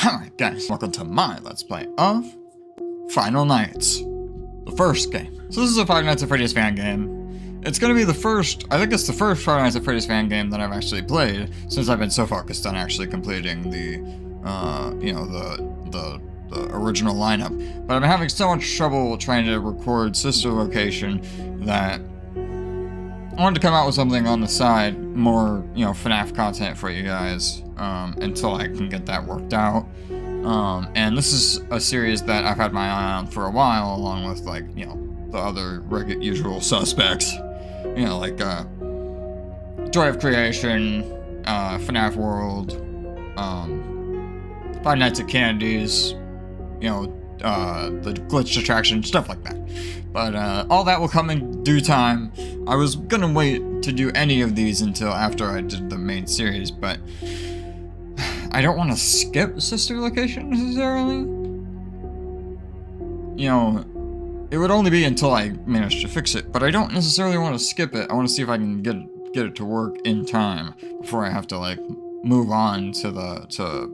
Alright guys, welcome to my Let's Play of Final Nights, the first game. So this is a Five Nights at Freddy's fan game. It's gonna be the first, I think it's the first Five Nights at Freddy's fan game that I've actually played, since I've been so focused on actually completing the, the original lineup. But I've been having so much trouble trying to record Sister Location that I wanted to come out with something on the side, more, FNaF content for you guys, until I can get that worked out. And this is a series that I've had my eye on for a while, along with, like, the other usual suspects. Like, Joy of Creation, FNaF World, Five Nights at Candy's, the glitched attraction, stuff like that. But all that will come in due time. I was gonna wait to do any of these until after I did the main series, but I don't want to skip Sister Location necessarily. It would only be until I manage to fix it, but I don't necessarily want to skip it. I want to see if I can get it to work in time before I have to, like, move on to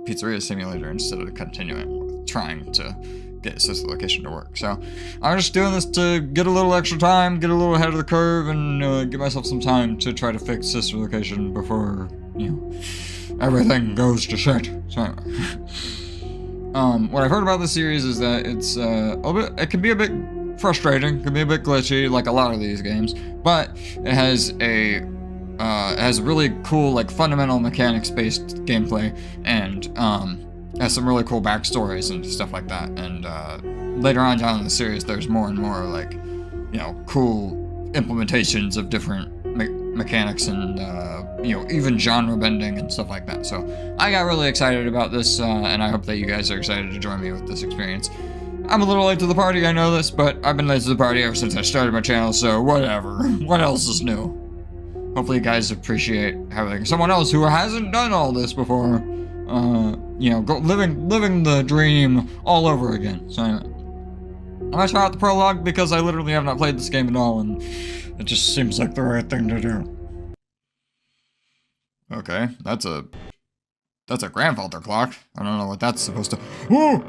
Pizzeria Simulator instead of continuing with trying to get Sister Location to work. So I'm just doing this to get a little extra time, get a little ahead of the curve, and give myself some time to try to fix Sister Location before, everything goes to shit. So what I've heard about this series is that it's it can be a bit frustrating, can be a bit glitchy, like a lot of these games, but it has really cool, like, fundamental mechanics-based gameplay, and has some really cool backstories and stuff like that. And later on down in the series, there's more and more, like, cool implementations of different mechanics and even genre bending and stuff like that. So I got really excited about this, and I hope that you guys are excited to join me with this experience. I'm a little late to the party, I know this, but I've been late to the party ever since I started my channel, so whatever. What else is new? Hopefully you guys appreciate having someone else who hasn't done all this before, living the dream all over again. So anyway, I'm gonna try out the prologue because I literally have not played this game at all, and it just seems like the right thing to do. Okay, that's a grandfather clock. I don't know what that's supposed to. Woo!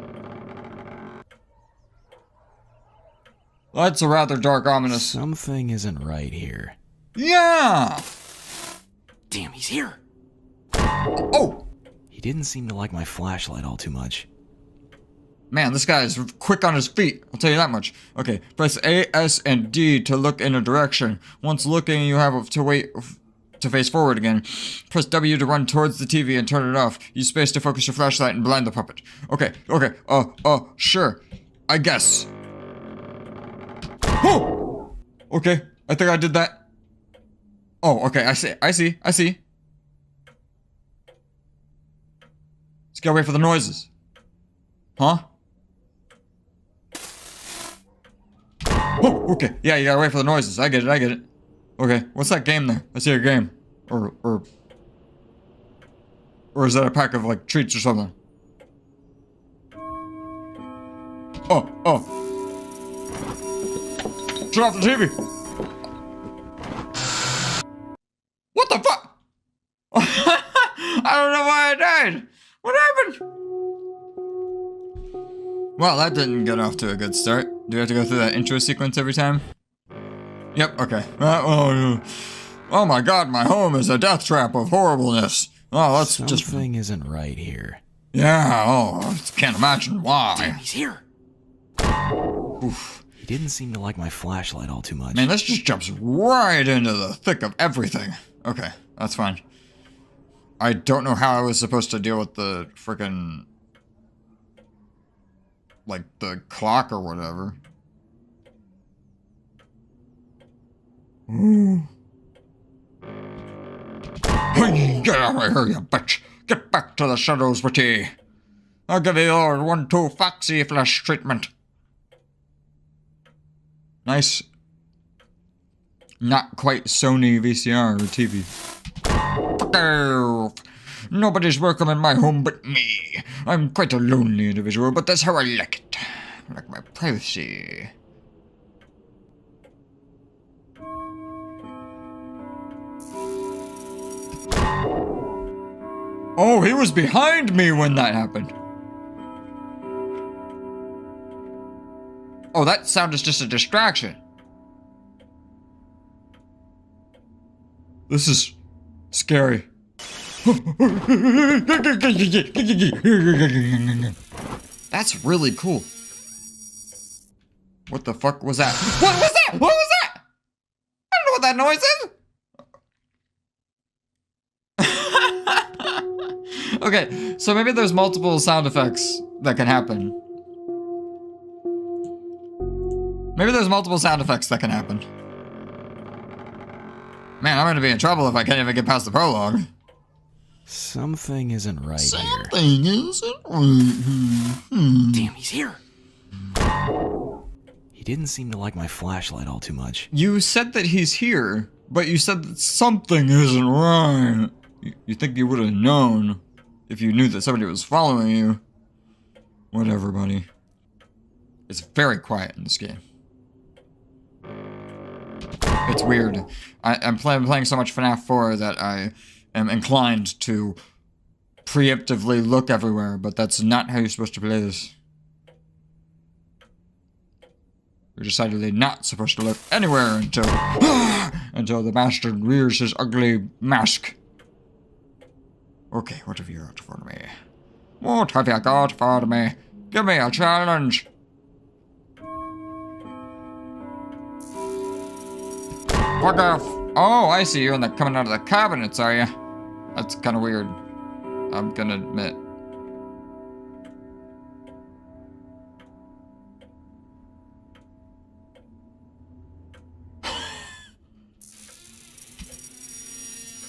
That's a rather dark, ominous. Something isn't right here. Yeah! Damn, he's here! Oh! He didn't seem to like my flashlight all too much. Man, this guy is quick on his feet, I'll tell you that much. Okay, press A, S, and D to look in a direction. Once looking, you have to wait to face forward again. Press W to run towards the TV and turn it off. Use space to focus your flashlight and blind the puppet. Okay, sure. I guess. Oh! Okay, I think I did that. Oh, okay, I see. Let's gotta wait for the noises. Huh? Oh, okay. Yeah, you gotta wait for the noises. I get it. Okay, what's that game there? I see a game. Or is that a pack of, like, treats or something? Oh. Turn off the TV! What the fuck? I don't know why I died. What happened? Well, that didn't get off to a good start. Do we have to go through that intro sequence every time? Yep, okay. Oh my god, my home is a death trap of horribleness. Oh, let's just... Something isn't right here. Yeah, I can't imagine why. Damn, he's here! Oof. He didn't seem to like my flashlight all too much. Man, this just jumps right into the thick of everything. Okay, that's fine. I don't know how I was supposed to deal with the frickin', like, the clock or whatever. Ooh. Hey, get out of here, you bitch! Get back to the shadows, Witty! I'll give you your 1-2 Foxy flash treatment. Nice. Not quite Sony VCR or TV. Fuck off! Nobody's welcome in my home but me. I'm quite a lonely individual, but that's how I like it. I like my privacy. Oh, he was behind me when that happened. Oh, that sound is just a distraction. This is scary. That's really cool. What the fuck was that? What was that? What was that? I don't know what that noise is. Okay, so maybe there's multiple sound effects that can happen. Maybe there's multiple sound effects that can happen. Man, I'm gonna be in trouble if I can't even get past the prologue. Something isn't right here. Something isn't right. Damn, he's here. He didn't seem to like my flashlight all too much. You said that he's here, but you said that something isn't right. You think you would have known if you knew that somebody was following you. Whatever, buddy. It's very quiet in this game. It's weird. I'm playing so much FNaF 4 that I am inclined to preemptively look everywhere, but that's not how you're supposed to play this. You're decidedly not supposed to look anywhere until until the bastard rears his ugly mask. Okay, what have you got for me? What have you got for me? Give me a challenge. Fuck off. Oh, I see. You're coming out of the cabinets, are you? That's kind of weird. I'm gonna admit.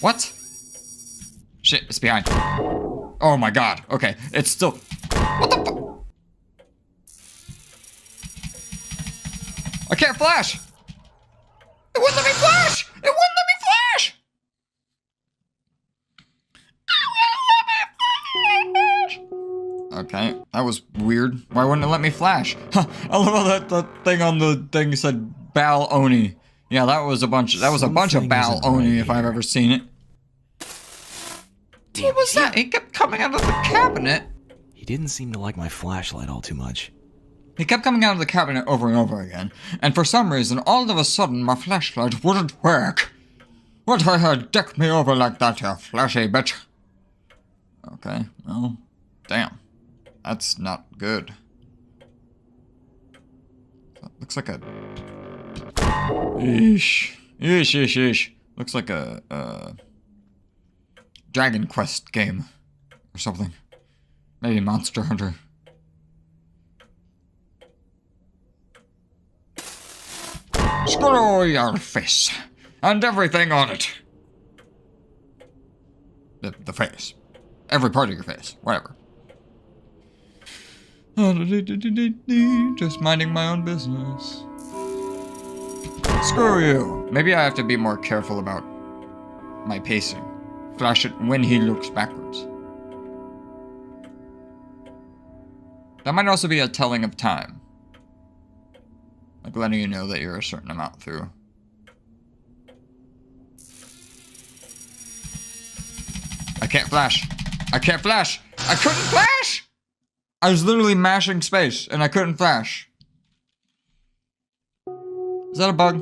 What? Shit, it's behind. Oh my god. Okay, it's still... What the fuck? I can't flash! It wouldn't let me flash! It wouldn't let me flash! Okay, that was weird. Why wouldn't it let me flash? Huh, I love how that thing on the thing said Bal Oni. Yeah, that was a bunch of Bal Oni if I've ever seen it. What was that? He kept coming out of the cabinet. He didn't seem to like my flashlight all too much. He kept coming out of the cabinet over and over again, and for some reason, all of a sudden, my flashlight wouldn't work. What I had deck me over like that, you flashy bitch. Okay, well, damn. That's not good. That looks like a... Eesh. Eesh, eesh, eesh. Looks like a Dragon Quest game. Or something. Maybe Monster Hunter. Screw your face. And everything on it. The face. Every part of your face. Whatever. Just minding my own business. Screw you. Maybe I have to be more careful about my pacing. Flash it when he looks backwards. That might also be a telling of time. Like letting you know that you're a certain amount through. I can't flash. I can't flash. I couldn't flash! I was literally mashing space and I couldn't flash. Is that a bug?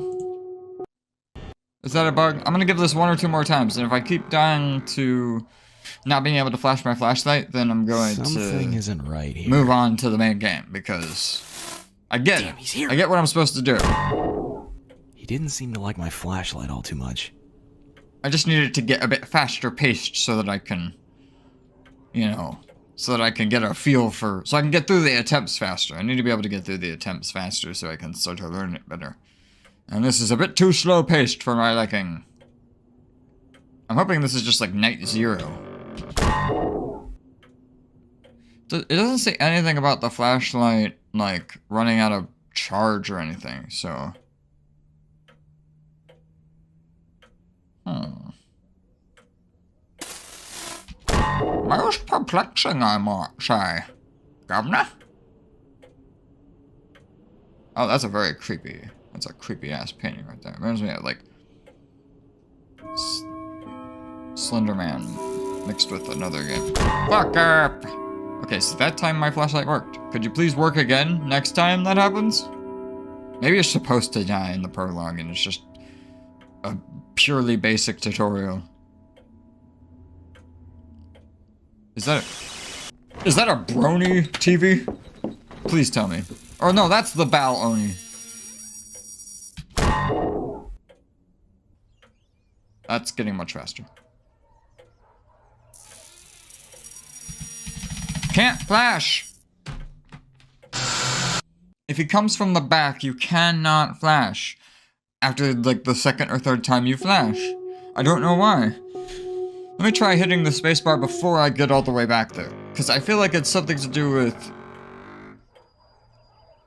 Is that a bug? I'm gonna give this 1 or 2 more times, and if I keep dying to not being able to flash my flashlight, then I'm going Something isn't right here. move on to the main game, because I get it. He's here. I get what I'm supposed to do. He didn't seem to like my flashlight all too much. I just needed to get a bit faster paced so that I can, you know, so that I can get a feel for, so I can get through the attempts faster. I need to be able to get through the attempts faster so I can start to learn it better. And this is a bit too slow paced for my liking. I'm hoping this is just like night 0. It doesn't say anything about the flashlight, like, running out of charge or anything, so... Most perplexing, I might say. Governor? Oh, that's a very creepy... That's a creepy-ass painting right there. It reminds me of, like... Slender Man mixed with another game. Fuck up! Okay, so that time my flashlight worked. Could you please work again next time that happens? Maybe you're supposed to die in the prologue and it's just a purely basic tutorial. Is that a Brony TV? Please tell me. Or no, that's the Bal Oni. That's getting much faster. Can't flash! If he comes from the back, you cannot flash. After, like, the second or third time you flash. I don't know why. Let me try hitting the spacebar before I get all the way back there. Because I feel like it's something to do with...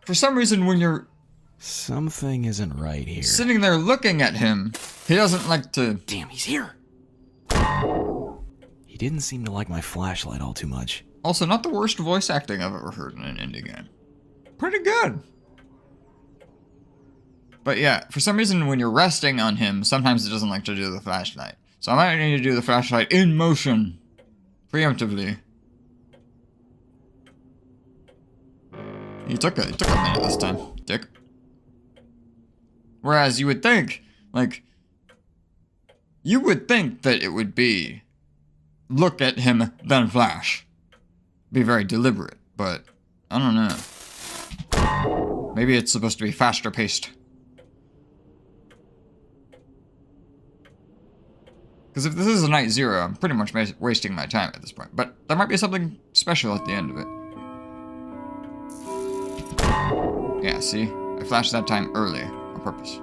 For some reason, when you're... Something isn't right here. Sitting there looking at him, he doesn't like to... Damn, he's here! He didn't seem to like my flashlight all too much. Also, not the worst voice acting I've ever heard in an indie game. Pretty good. But yeah, for some reason when you're resting on him, sometimes it doesn't like to do the flashlight. So I might need to do the flashlight in motion. Preemptively. He took a minute this time, dick. Whereas you would think, like... You would think that it would be... Look at him, then flash. Be very deliberate, but... I don't know. Maybe it's supposed to be faster paced. Because if this is a night zero, I'm pretty much wasting my time at this point. But there might be something special at the end of it. Yeah, see? I flashed that time early, on purpose.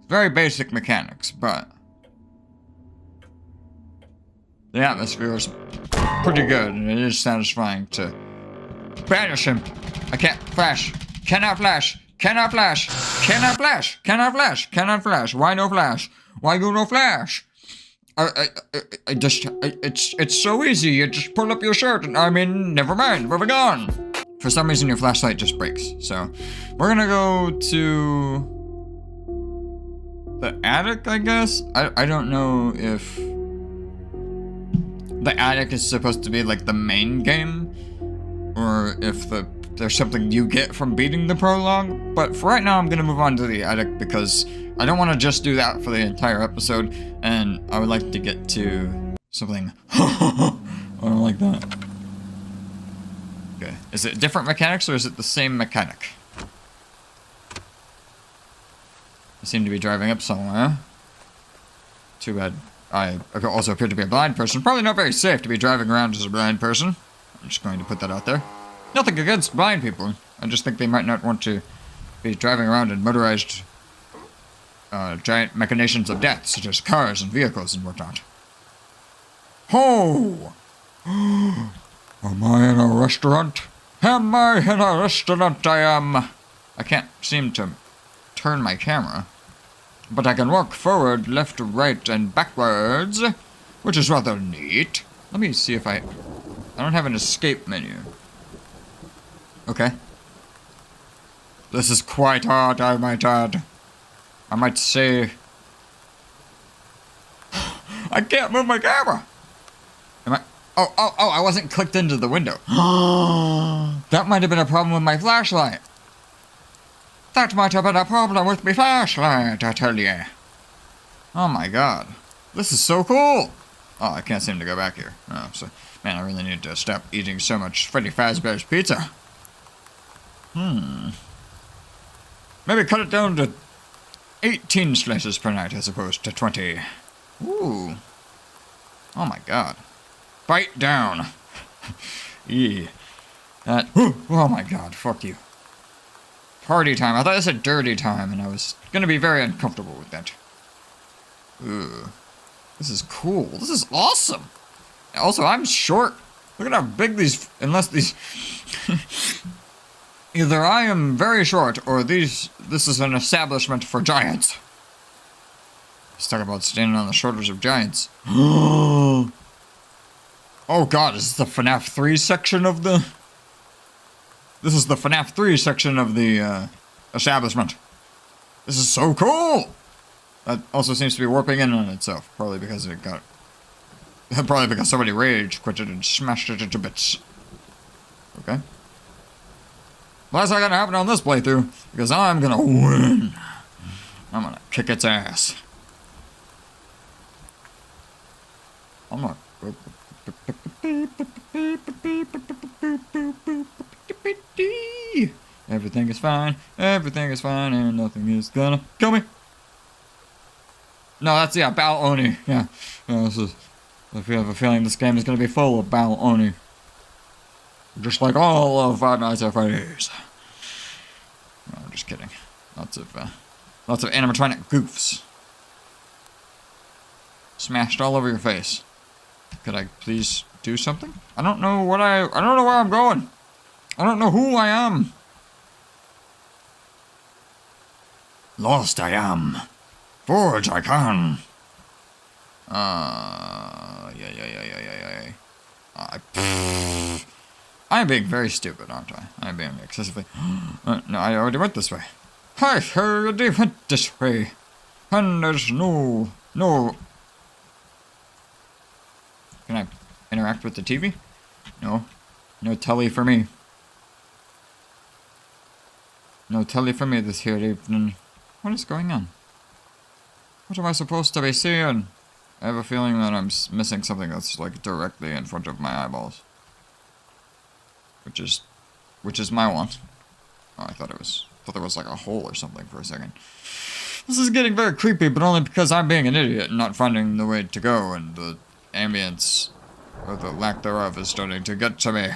Very basic mechanics, but... The atmosphere is pretty good, and it is satisfying to banish him. I can't flash. Cannot flash. Cannot flash. Cannot flash. Cannot flash. Cannot flash. Why no flash? Why you no flash? It's so easy. You just pull up your shirt and I mean, never mind. Moving on. For some reason, your flashlight just breaks. So, we're gonna go to the attic, I guess. I don't know if the attic is supposed to be like the main game, or if there's something you get from beating the prologue, but for right now I'm gonna move on to the attic because I don't want to just do that for the entire episode, and I would like to get to something like that. Okay, is it different mechanics or is it the same mechanic? I seem to be driving up somewhere. Too bad. I also appear to be a blind person. Probably not very safe to be driving around as a blind person. I'm just going to put that out there. Nothing against blind people. I just think they might not want to be driving around in motorized giant machinations of death, such as cars and vehicles and whatnot. Oh! Am I in a restaurant? Am I in a restaurant? I am. I can't seem to turn my camera. But I can walk forward, left, right, and backwards, which is rather neat. Let me see if I don't have an escape menu. Okay. This is quite hard, I might add. I might say... I can't move my camera! Am I... Oh, I wasn't clicked into the window. That might have been a problem with my flashlight. That might have been a problem with my flashlight, I tell you. Oh my god. This is so cool! Oh, I can't seem to go back here. Oh, so... Man, I really need to stop eating so much Freddy Fazbear's pizza. Maybe cut it down to 18 slices per night as opposed to 20. Ooh. Oh my god. Bite down. Yeah. That... Oh my god, fuck you. Party time. I thought it said dirty time, and I was gonna be very uncomfortable with that. Ooh. This is cool. This is awesome. Also, I'm short. Look at how big these... Unless these... Either I am very short, or this is an establishment for giants. Let's talk about standing on the shoulders of giants. Oh god, is this the FNaF 3 section of the... This is the FNaF 3 section of the, establishment. This is so cool! That also seems to be warping in on itself, probably because it got Probably because somebody rage quitted and smashed it into bits. Okay. Well, that's not gonna happen on this playthrough, because I'm gonna win. I'm gonna kick its ass. I'm not. Everything is fine, and nothing is gonna kill me. No, that's, yeah, Bao Oni. Yeah. This is, if you have a feeling this game is gonna be full of Bao Oni. Just like all of Five Nights at Freddy's. No, I'm just kidding. Lots of animatronic goofs. Smashed all over your face. Could I please do something? I don't know what I don't know where I'm going. I don't know who I am. Lost I am. Forge I can. Yeah. I'm being very stupid, aren't I? I'm being excessively... no, I already went this way. I already went this way. And there's no... Can I interact with the TV? No. No telly for me. No telly for me this here evening. What is going on? What am I supposed to be seeing? I have a feeling that I'm missing something that's like directly in front of my eyeballs. Which is my want. Oh, I thought there was like a hole or something for a second. This is getting very creepy, but only because I'm being an idiot and not finding the way to go, and the ambience, or the lack thereof, is starting to get to me.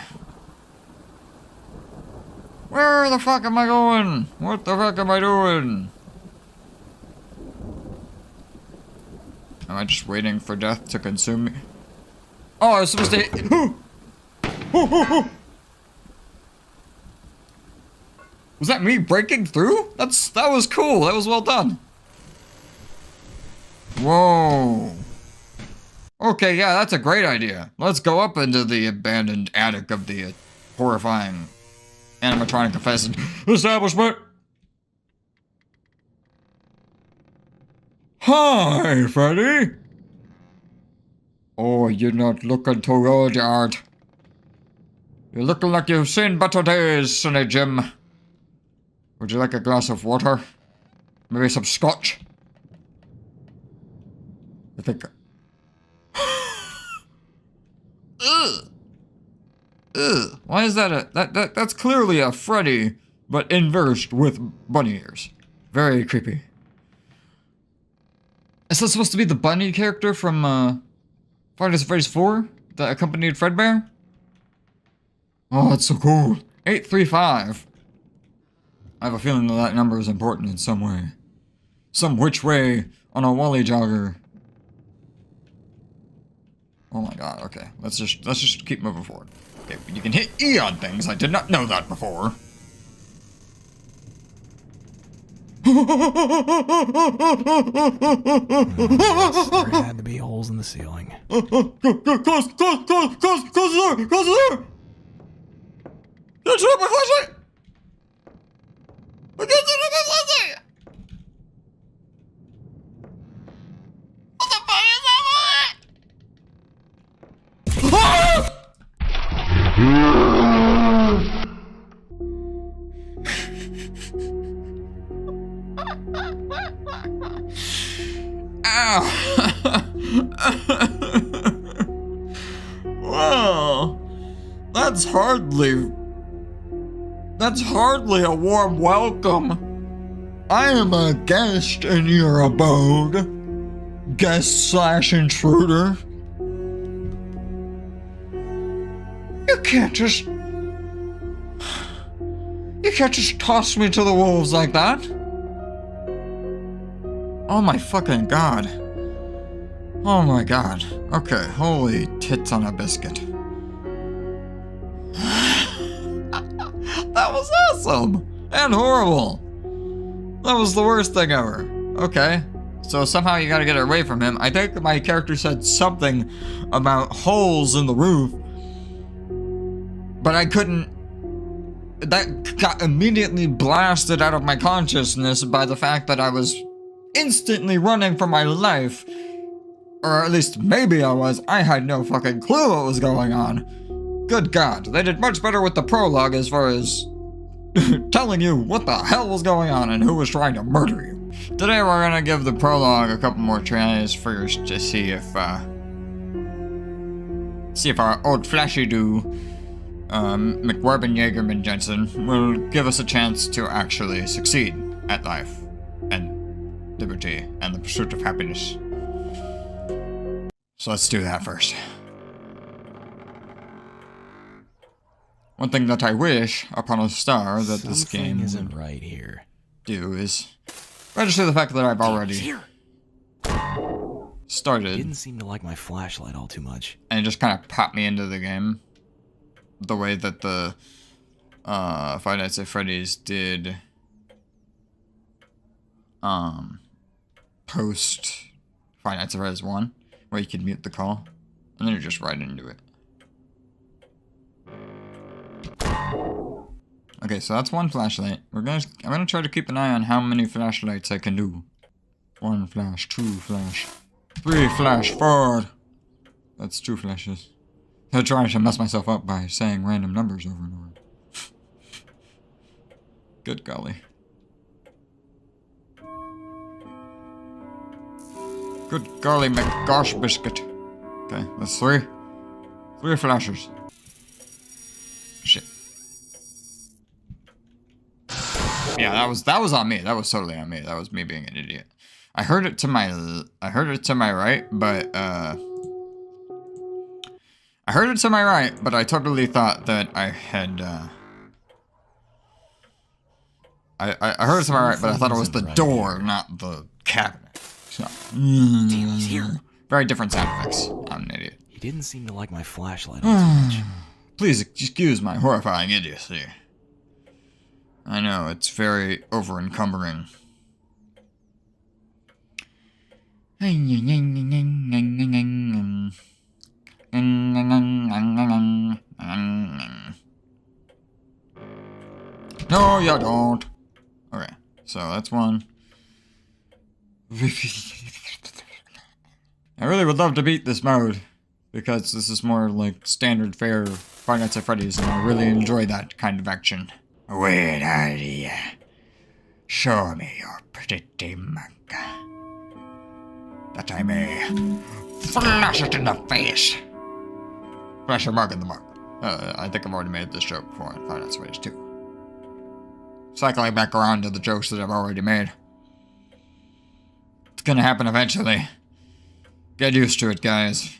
Where the fuck am I going? What the fuck am I doing? Am I just waiting for death to consume me? Oh, I was supposed to... Was that me breaking through? That was cool. That was well done. Whoa. Okay, yeah, that's a great idea. Let's go up into the abandoned attic of the horrifying animatronic infested establishment. Hi, Freddy. Oh, you're not looking too good, Yard. You're looking like you've seen better days, Sonny Jim. Would you like a glass of water? Maybe some scotch? I think... Ugh. Ugh. Why is that that's clearly a Freddy, but inversed with bunny ears. Very creepy. Is that supposed to be the bunny character from, Five Nights at Freddy's 4? That accompanied Fredbear? Oh, that's so cool. 835. I have a feeling that number is important in some way. Some which way on a Wally jogger. Oh my god, okay. Let's just keep moving forward. Okay, you can hit E on things. I did not know that before. There had to be holes in the ceiling. Close the door! Don't turn up my flashlight! I can't turn up my flashlight! What the fuck is that? Well, that's hardly a warm welcome. I am a guest in your abode. Guest/intruder. You can't just toss me to the wolves like that. Oh my fucking god. Oh my god. Okay, holy tits on a biscuit. That was awesome! And horrible! That was the worst thing ever. Okay. So somehow you gotta get away from him. I think my character said something about holes in the roof. But I couldn't... That got immediately blasted out of my consciousness by the fact that I was instantly running for my life Or at least maybe I was. I had no fucking clue what was going on. Good God, they did much better with the prologue as far as telling you what the hell was going on and who was trying to murder you. Today we're gonna give the prologue a couple more tries first to see if our old flashy do, McWarben Jaegerman Jensen, will give us a chance to actually succeed at life and liberty and the pursuit of happiness. So let's do that first. One thing that I wish upon a star that this game isn't right here. Do is register the fact that I've already started. Didn't seem to like my flashlight all too much. And it just kind of popped me into the game. The way that the Five Nights at Freddy's did post Five Nights at Freddy's 1, where you could mute the call, and then you're just right into it. Okay, so that's one flashlight. I'm gonna try to keep an eye on how many flashlights I can do. 1 flash, 2 flash, 3 flash, 4. That's 2 flashes. I'm trying to mess myself up by saying random numbers over and over. Good golly. Good golly McGosh biscuit. Okay, that's 3. 3 flashes. Shit. Yeah, that was on me. That was totally on me. That was me being an idiot. I heard it to my right, but I heard it to my right, but I totally thought that I had I heard it to my right, but I thought it was the door, not the cabinet. So, He's here. Very different sound effects. I'm an idiot. He didn't seem to like my flashlight all too much. Please excuse my horrifying idiocy. I know, it's very over-encumbering. No, you don't. Okay, so that's one. I really would love to beat this mode, because this is more like standard fare Five Nights at Freddy's, and I really enjoy that kind of action. Wait, idea. Show me your pretty mug, that I may flash it in the face. Flash your mug in the mug. I think I've already made this joke before in Five Nights at Freddy's 2. Cycling back around to the jokes that I've already made. It's gonna happen eventually. Get used to it, guys.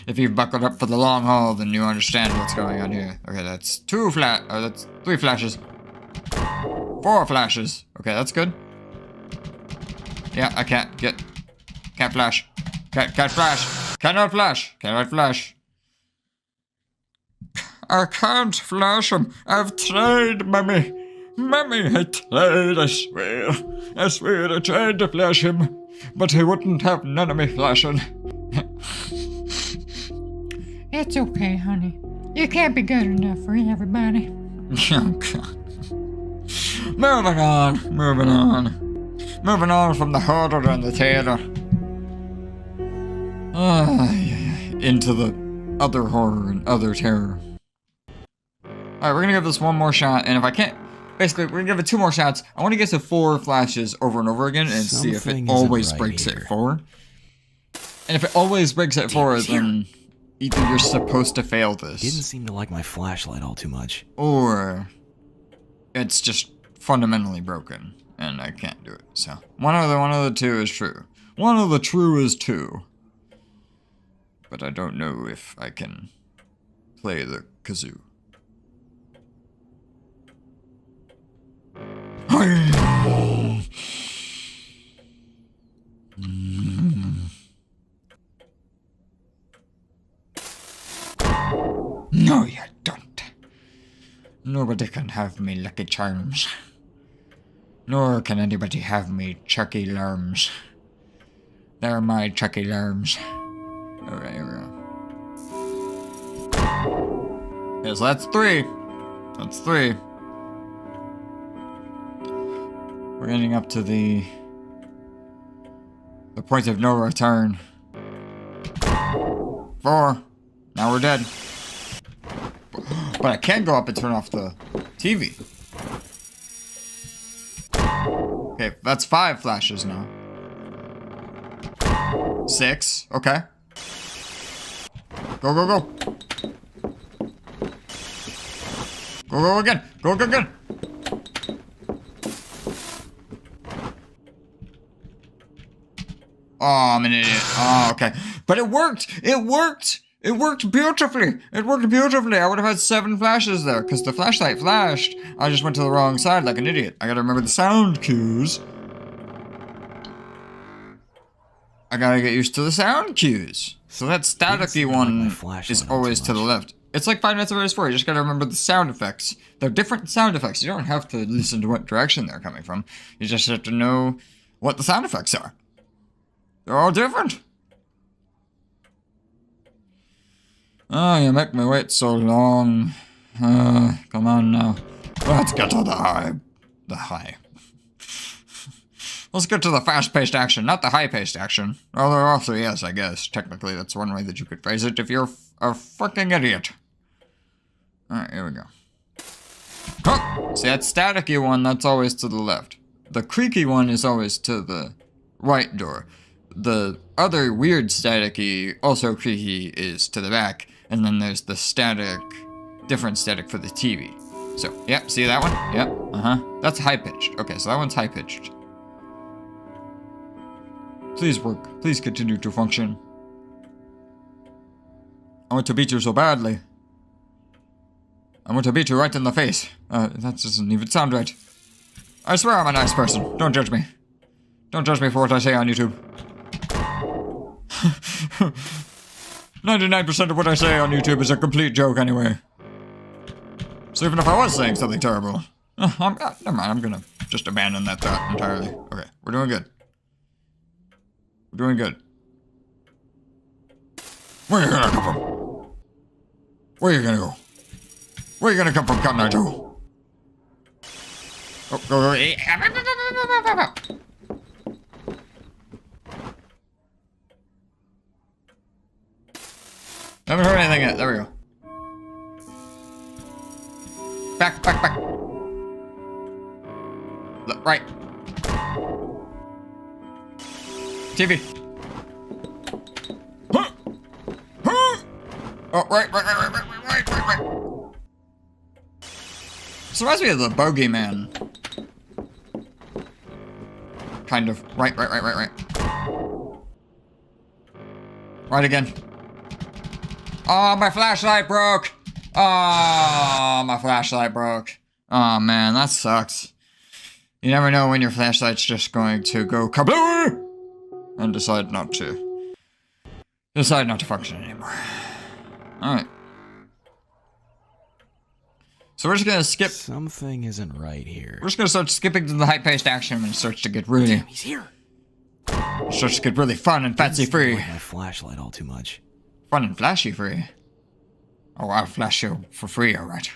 If you've buckled up for the long haul, then you understand what's going on here. Okay, that's 3 flashes. 4 flashes. Okay, that's good. Yeah, I can't flash. Can't flash. Cannot flash. Cannot flash. I can't flash him. I've tried, Mummy. Mummy, I tried, I swear. I swear I tried to flash him. But he wouldn't have none of me flashing. It's okay, honey. You can't be good enough for everybody. Oh, God. Moving on. Moving on from the horror and the terror. Into the other horror and other terror. Alright, we're gonna give this one more shot, and if I can't... Basically, we're gonna give it 2 more shots. I want to get to 4 flashes over and over again and see if it always breaks at 4. And if it always breaks at 4, then either you're supposed to fail this. Didn't seem to like my flashlight all too much. Or it's just fundamentally broken, and I can't do it. So one of the 2 is true. One of the true is 2. But I don't know if I can play the kazoo. No, you don't. Nobody can have me Lucky Charms. Nor can anybody have me Chucky Lurms. They're my Chucky Lurms. Alright, here we go. Yeah, so that's 3. That's 3. We're ending up to the The point of no return. 4. Now we're dead. But I can go up and turn off the TV. Okay, that's 5 flashes now. 6. Okay. Go, go, go. Go, go again. Go, go again. Oh, I'm an idiot. Oh, okay. But it worked. It worked. It worked beautifully. It worked beautifully. I would have had 7 flashes there because the flashlight flashed. I just went to the wrong side like an idiot. I gotta remember the sound cues. I gotta get used to the sound cues. So that staticky one is always to the left. It's like 5 Nights at Freddy's 4. You just gotta remember the sound effects. They're different sound effects. You don't have to listen to what direction they're coming from. You just have to know what the sound effects are. They're all different. Oh, you make me wait so long. Come on now. Let's get to the high. Let's get to the fast-paced action, not the high-paced action. Although also, yes, I guess. Technically, that's one way that you could phrase it if you're a fucking idiot. Alright, here we go. Oh, see, that staticky one, that's always to the left. The creaky one is always to the right door. The other weird staticky, also creaky, is to the back. And then there's the static, different static for the TV. So, yep, see that one? Yep, That's high-pitched. Okay, so that one's high-pitched. Please work. Please continue to function. I want to beat you so badly. I want to beat you right in the face. That doesn't even sound right. I swear I'm a nice person. Don't judge me. Don't judge me for what I say on YouTube. 99% of what I say on YouTube is a complete joke anyway. So even if I was saying something terrible, never mind, I'm gonna just abandon that thought entirely. Okay, we're doing good. We're doing good. Where are you gonna come from? Where are you gonna go? Where are you gonna come from, Cotton Eye Joe? Oh, go. Haven't heard anything yet. There we go. Back. Right. TV. Oh, right. This reminds me of the bogeyman. Kind of. Right. Right again. Oh, my flashlight broke. Oh, my flashlight broke. Oh, man, that sucks. You never know when your flashlight's just going to go kablooey and decide not to function anymore. Alright. So we're just gonna skip. Something isn't right here. We're just gonna start skipping to the high-paced action when it starts to get really. Damn, he's here. It starts to get really fun and fancy-free. Like my flashlight all too much. Fun and flashy-free. Oh, I'll flash you for free, alright.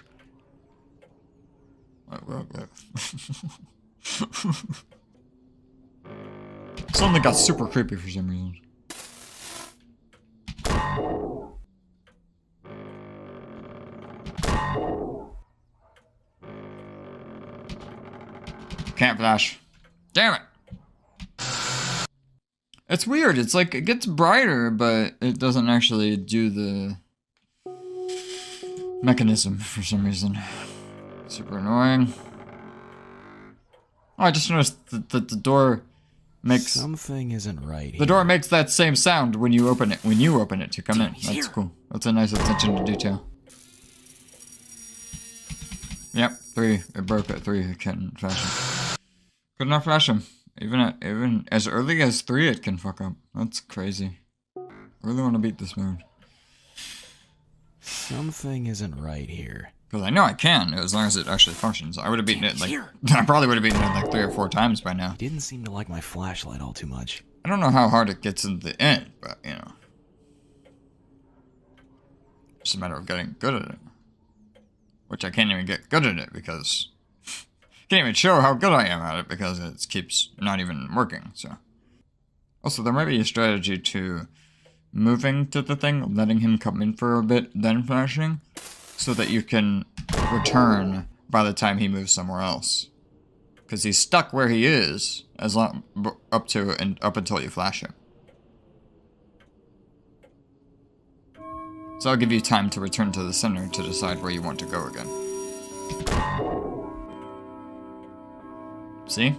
Suddenly got super creepy for some reason. Can't flash. Damn it! It's weird, it's like, it gets brighter, but it doesn't actually do the mechanism for some reason. Super annoying. Oh, I just noticed that the door makes... Something isn't right here. The door makes that same sound when you open it to come in. That's cool. That's a nice attention to detail. Yep, 3. It broke at 3. It can't flash him. Could not flash him. Even as early as 3 it can fuck up. That's crazy. I really want to beat this mode. Something isn't right here. Because I know I can, as long as it actually functions. I would have beaten it like... I probably would have beaten it like 3 or 4 times by now. He didn't seem to like my flashlight all too much. I don't know how hard it gets in the end, but, you know. It's a matter of getting good at it. Which I can't even get good at it because... can't even show how good I am at it because it keeps not even working, so... Also, there might be a strategy to moving to the thing, letting him come in for a bit, then flashing, so that you can return by the time he moves somewhere else. Because he's stuck where he is as long up until you flash him. So I'll give you time to return to the center to decide where you want to go again. See?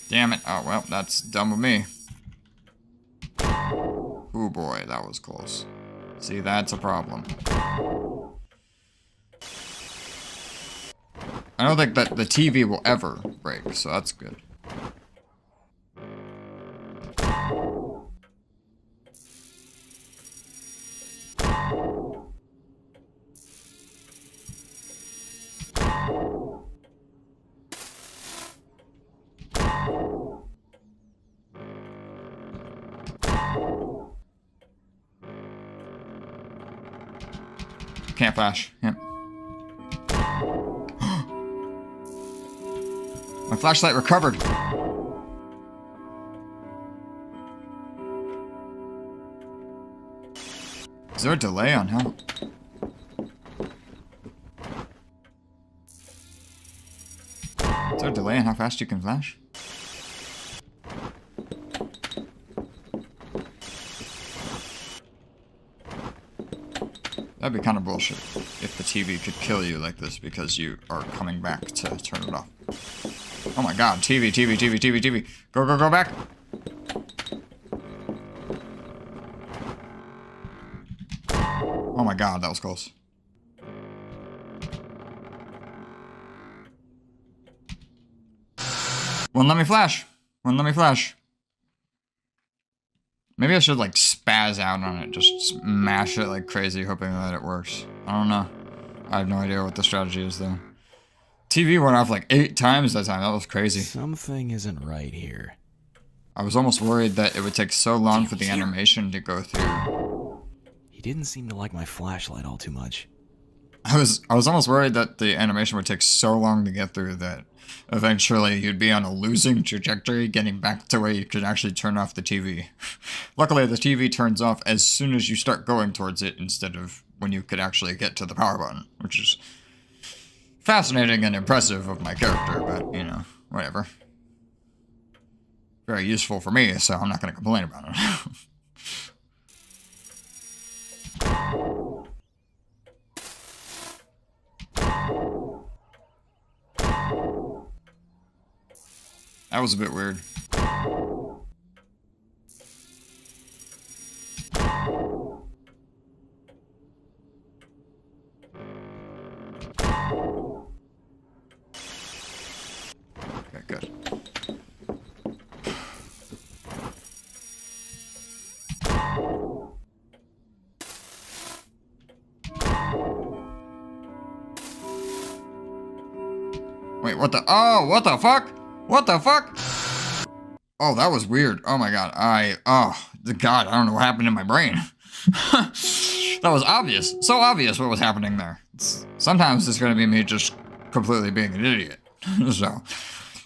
Damn it. Oh, well, that's dumb of me. Oh boy, that was close. See, that's a problem. I don't think that the TV will ever break, so that's good. Can't flash. Yep. My flashlight recovered. Is there a delay on how? Is there a delay on how fast you can flash? That'd be kind of bullshit if the TV could kill you like this because you are coming back to turn it off. Oh my god, TV, TV, TV, TV, TV. Go, go, go back. Oh my god, that was close. Wouldn't let me flash. Wouldn't let me flash. Maybe I should, like, spaz out on it. Just smash it like crazy, hoping that it works. I don't know. I have no idea what the strategy is, though. TV went off, like, 8 times that time. That was crazy. Something isn't right here. I was almost worried that it would take so long for the animation to go through. He didn't seem to like my flashlight all too much. I was almost worried that the animation would take so long to get through that eventually you'd be on a losing trajectory getting back to where you could actually turn off the TV. Luckily, the TV turns off as soon as you start going towards it instead of when you could actually get to the power button, which is fascinating and impressive of my character, but, you know, whatever. Very useful for me, so I'm not going to complain about it. That was a bit weird. Okay, good. Wait, what the? Oh, what the fuck? What the fuck? Oh, that was weird. Oh my god. God, I don't know what happened in my brain. That was obvious. So obvious what was happening there. Sometimes it's gonna be me just completely being an idiot. So,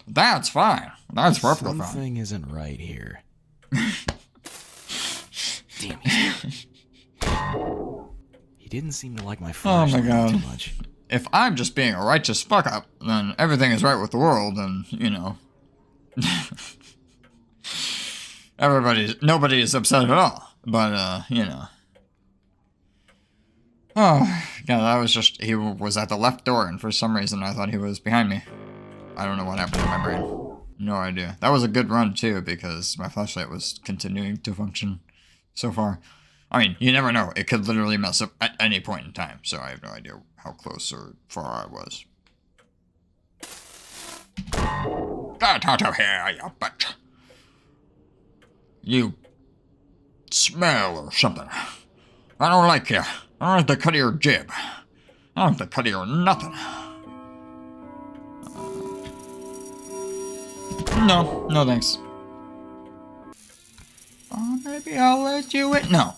that's fine. That's perfectly fine. Something isn't right here. Damn it. He didn't seem to like my flashlight too much. If I'm just being a righteous fuck up, then everything is right with the world, and, you know. Nobody is upset at all. But, you know. Oh, God, that was just, he was at the left door, and for some reason I thought he was behind me. I don't know what happened in my brain. No idea. That was a good run, too, because my flashlight was continuing to function so far. I mean, you never know. It could literally mess up at any point in time, so I have no idea how close or far I was. Get out of here, you bitch. You smell or something. I don't like you. I don't like the cut of your jib. I don't like the cut of your nothing. No, no thanks. Oh, maybe I'll let you in. No.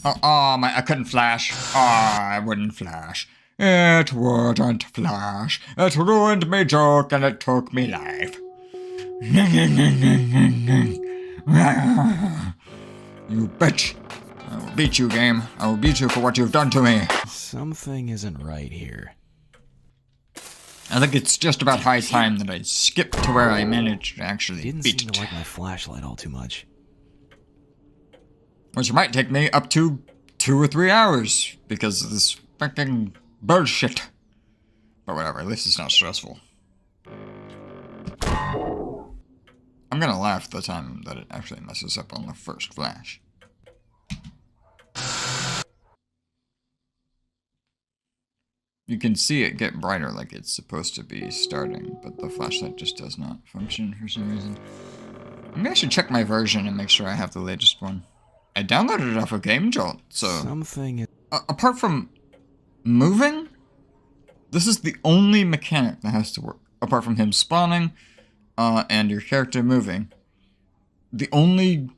I couldn't flash. Oh, I wouldn't flash. It wouldn't flash. It ruined me joke and it took me life. You bitch. I will beat you, game. I will beat you for what you've done to me. Something isn't right here. I think it's just about high time that I skip to where I managed to actually Didn't beat seem it. to like my flashlight all too much. Which might take me up to 2 or 3 hours because of this fucking bullshit. But whatever, at least it's not stressful. I'm gonna laugh the time that it actually messes up on the first flash. You can see it get brighter like it's supposed to be starting, but the flashlight just does not function for some reason. Maybe I should check my version and make sure I have the latest one. I downloaded it off of Game Jolt, so... Something is... apart from moving, this is the only mechanic that has to work. Apart from him spawning, and your character moving. The only,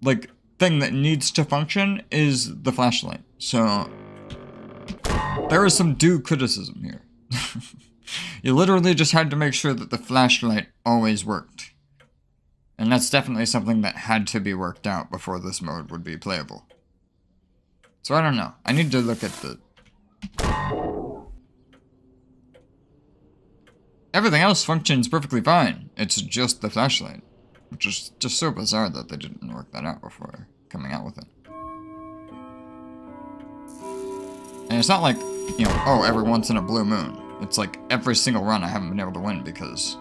like, thing that needs to function is the flashlight. So... there is some due criticism here. You literally just had to make sure that the flashlight always worked. And that's definitely something that had to be worked out before this mode would be playable. So I don't know. I need to look at the... Everything else functions perfectly fine. It's just the flashlight. Which is just so bizarre that they didn't work that out before coming out with it. And it's not like, you know, oh, every once in a blue moon. It's like every single run I haven't been able to win because,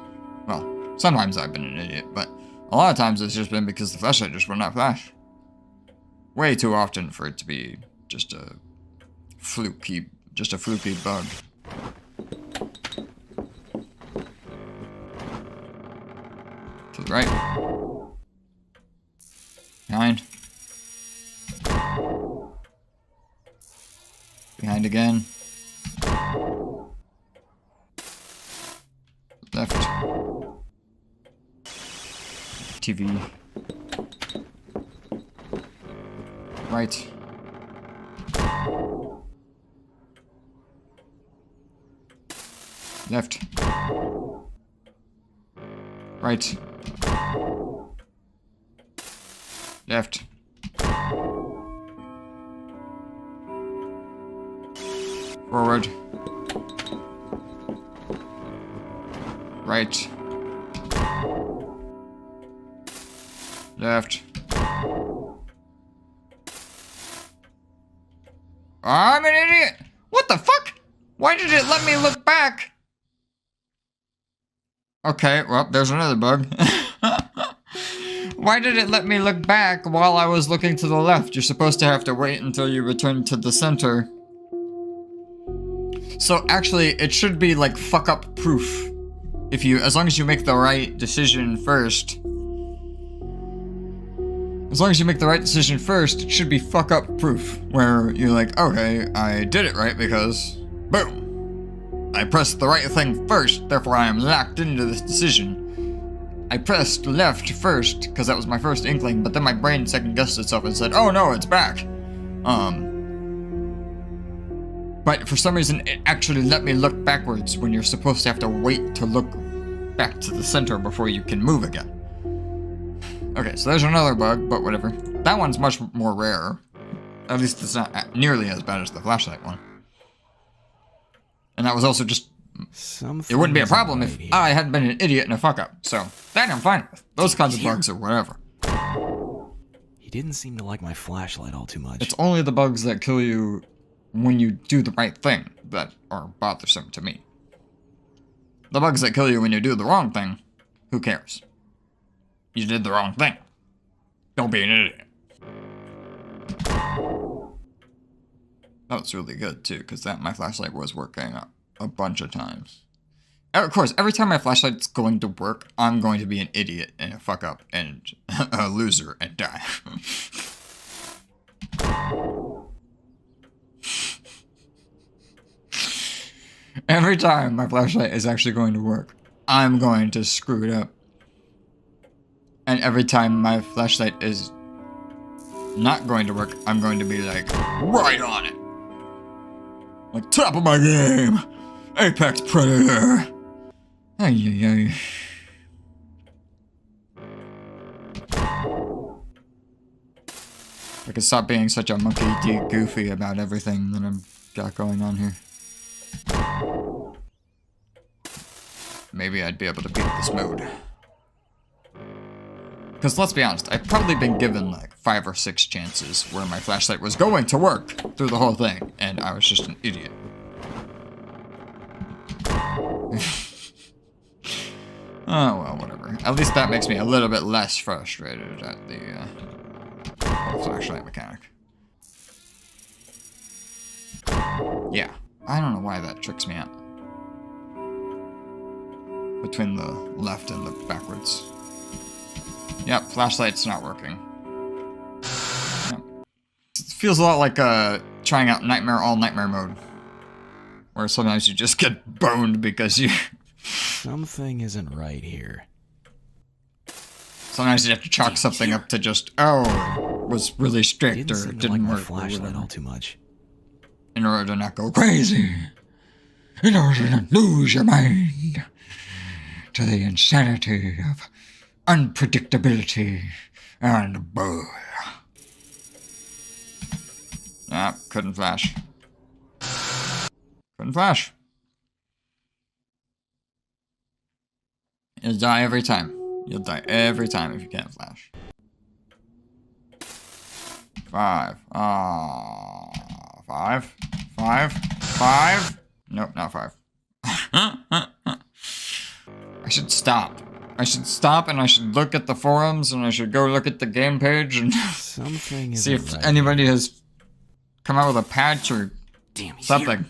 well, sometimes I've been an idiot, but a lot of times it's just been because the flashlight just will not flash. Way too often for it to be just a fluky bug. To the right. Behind. Behind again. Left. TV. Right. Left. Right. Left. Forward. Right. Left. I'm an idiot! What the fuck? Why did it let me look back? Okay, well, there's another bug. Why did it let me look back while I was looking to the left? You're supposed to have to wait until you return to the center. So actually, it should be like fuck up proof. As long as you make the right decision first. As long as you make the right decision first, it should be fuck up proof. Where you're like, okay, I did it right because, boom. I pressed the right thing first, therefore I am locked into this decision. I pressed left first, because that was my first inkling, but then my brain second-guessed itself and said, oh no, it's back. But for some reason, it actually let me look backwards when you're supposed to have to wait to look back to the center before you can move again. Okay, so there's another bug, but whatever. That one's much more rare. At least it's not nearly as bad as the flashlight one. And that was also just... it wouldn't be a problem if I hadn't been an idiot and a fuck-up. So, that I'm fine with. Those kinds of bugs or whatever. He didn't seem to like my flashlight all too much. It's only the bugs that kill you when you do the right thing that are bothersome to me. The bugs that kill you when you do the wrong thing, who cares? You did the wrong thing. Don't be an idiot. That was really good too, because my flashlight was working a bunch of times. Of course, every time my flashlight's going to work, I'm going to be an idiot and a fuck up and a loser and die. Every time my flashlight is actually going to work, I'm going to screw it up. And every time my flashlight is not going to work, I'm going to be like, right on it. Like, top of my game. Apex Predator. Ay, ay, ay. I could stop being such a monkey D goofy about everything that I've got going on here. Maybe I'd be able to beat this mode. Because let's be honest, I've probably been given like 5 or 6 chances where my flashlight was going to work through the whole thing, and I was just an idiot. Oh well, whatever. At least that makes me a little bit less frustrated at the flashlight mechanic. Yeah, I don't know why that tricks me out. Between the left and the backwards. Yep, flashlight's not working. Yep. It feels a lot like trying out All Nightmare mode. Where sometimes you just get boned because you... Something isn't right here. Sometimes you have to chalk something up to just, oh, it was really strict or it didn't work. Flashlight all too much. In order to not go crazy. In order to not lose your mind to the insanity of unpredictability and bull. Nah, couldn't flash. Couldn't flash. You'll die every time. You'll die every time if you can't flash. 5. 5. 5. 5. Nope, not 5. I should stop. I should stop and I should look at the forums and I should go look at the game page and see if anybody has come out with a patch or something.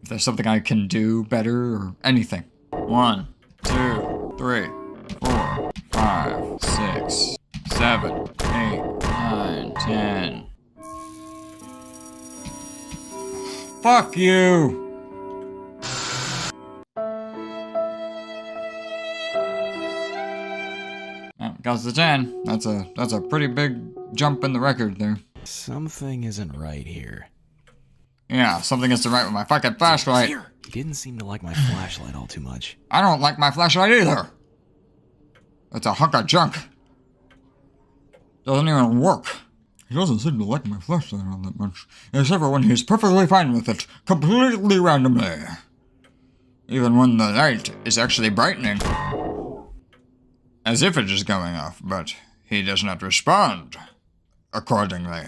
If there's something I can do better or anything. 1, 2, 3, 4, 5, 6, 7, 8, 9, 10. Fuck you! Goes to 10. That's a pretty big jump in the record there. Something isn't right here. Yeah, something isn't right with my fucking flashlight. He didn't seem to like my flashlight all too much. I don't like my flashlight either. It's a hunk of junk. Doesn't even work. He doesn't seem to like my flashlight all that much. Except for when he's perfectly fine with it, completely randomly. Even when the light is actually brightening. As if it is going off, but he does not respond accordingly.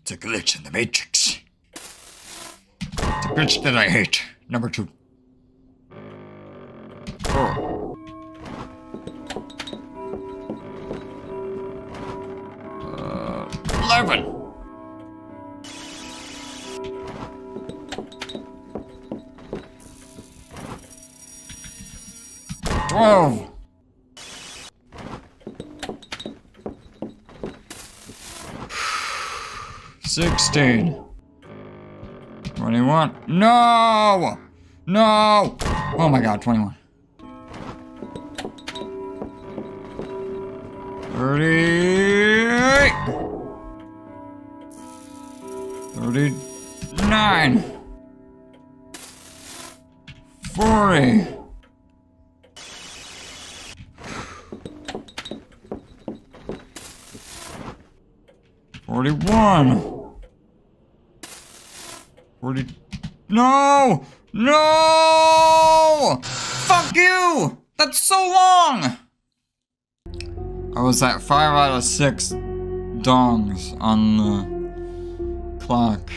It's a glitch in the Matrix. It's a glitch that I hate. Number 2. 4. 11. 12. 16. 21. No! No! Oh my god, 21. 38. 39. 40. 41. 40. No! No! Fuck you! That's so long! I was at 5 out of 6 dongs on the clock.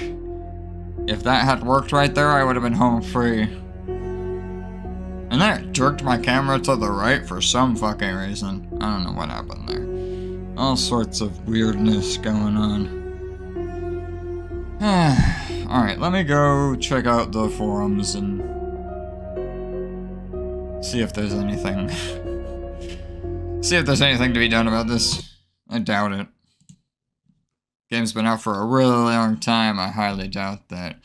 If that had worked right there, I would have been home free. And then it jerked my camera to the right for some fucking reason. I don't know what happened there. All sorts of weirdness going on. Alright, let me go check out the forums and see if there's anything. See if there's anything to be done about this. I doubt it. Game's been out for a really long time. I highly doubt that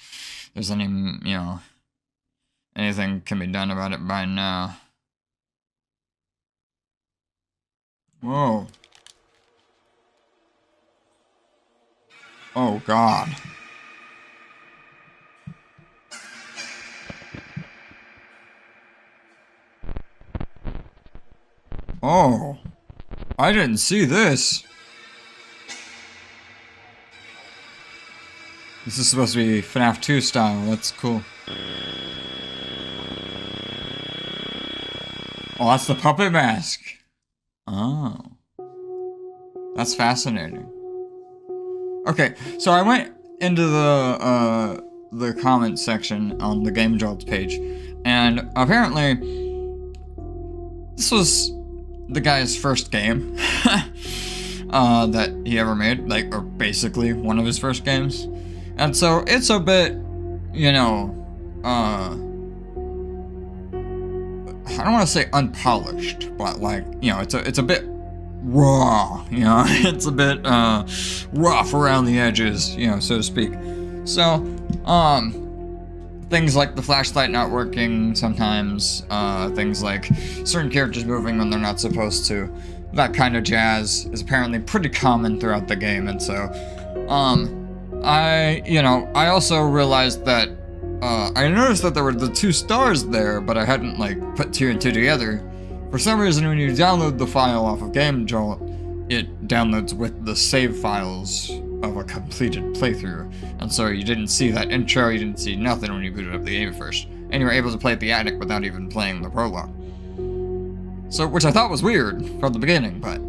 there's any, anything can be done about it by now. Whoa. Oh, God. Oh, I didn't see this. This is supposed to be FNaF 2 style. That's cool. Oh, that's the puppet mask. Oh. That's fascinating. Okay, so I went into the comment section on the Game Jolts page, and apparently this was the guy's first game that he ever made, like, or basically one of his first games. And so it's a bit, you know, I don't want to say unpolished, but like, you know, it's a bit raw, you know, it's a bit rough around the edges, you know, so to speak. So, things like the flashlight not working sometimes, things like certain characters moving when they're not supposed to, that kind of jazz is apparently pretty common throughout the game. And so, I also realized that I noticed that there were the 2 stars there, but I hadn't like put 2 and 2 together. For some reason, when you download the file off of Game Jolt, it downloads with the save files of a completed playthrough, and so you didn't see that intro, you didn't see nothing when you booted up the game first, and you were able to play at the attic without even playing the prologue. So, which I thought was weird from the beginning, but...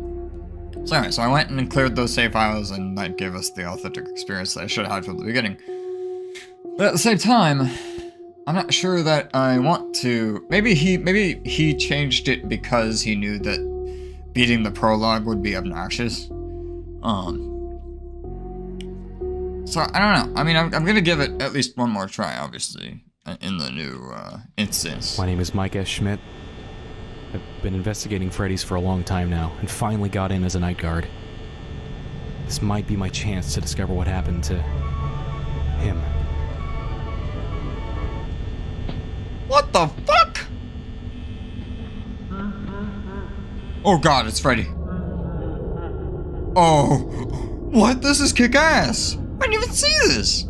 So anyway, so I went and cleared those save files, and that gave us the authentic experience that I should have had from the beginning. But at the same time, I'm not sure that I want to... Maybe he changed it because he knew that beating the prologue would be obnoxious. So, I don't know. I mean, I'm gonna give it at least one more try, obviously, in the new instance. My name is Mike S. Schmidt. I've been investigating Freddy's for a long time now, and finally got in as a night guard. This might be my chance to discover what happened to him. What the fuck? Oh god, it's Freddy. Oh, what? This is kick-ass. I didn't even see this.